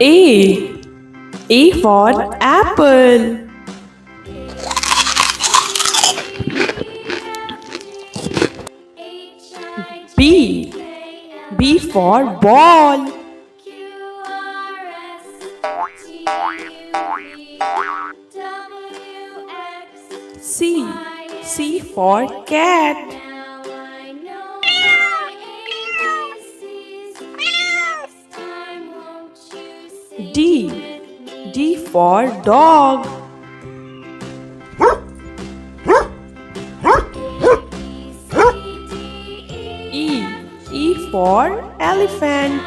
A. A for apple. B. B for ball. C. C for cat. D. D for dog. E. E for elephant.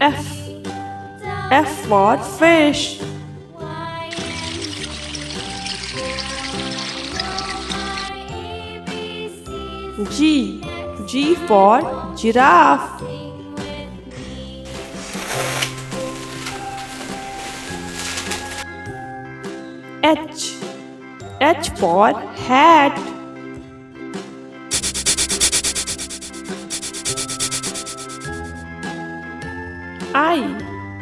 F. F for fish. G. G for giraffe. H. H for hat.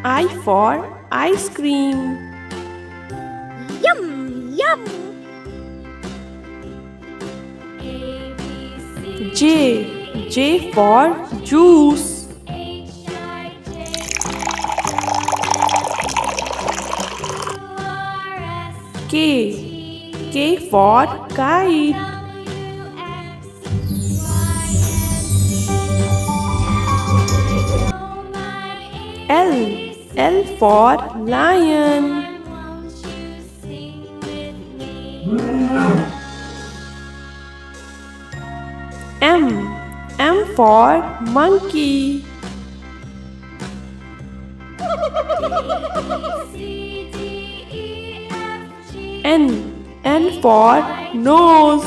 I for ice cream. Yum, yum. J for juice. K for kite. L for lion. M for monkey. N for nose.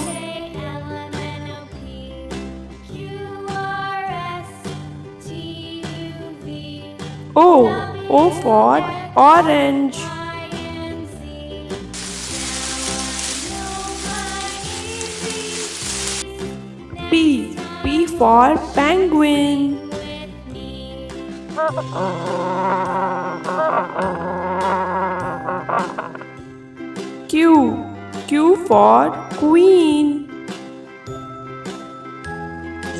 O for orange. P for penguin. Q for queen.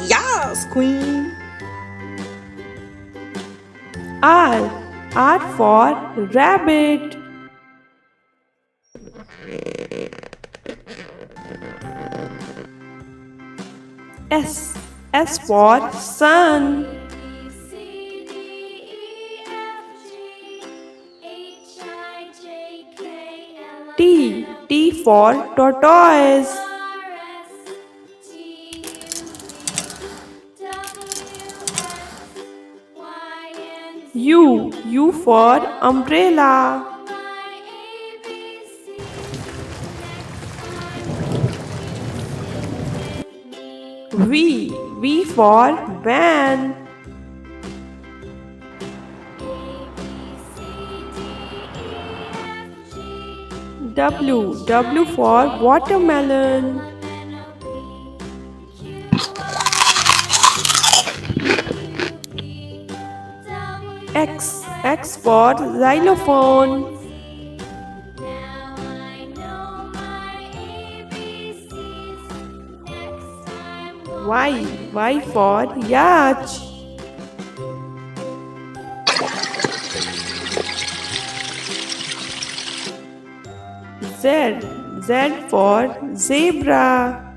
Yes, queen. R for rabbit. S for sun. T for tortoise. U for umbrella. V for van. W for watermelon. X for xylophone. Y for yacht. Z for zebra.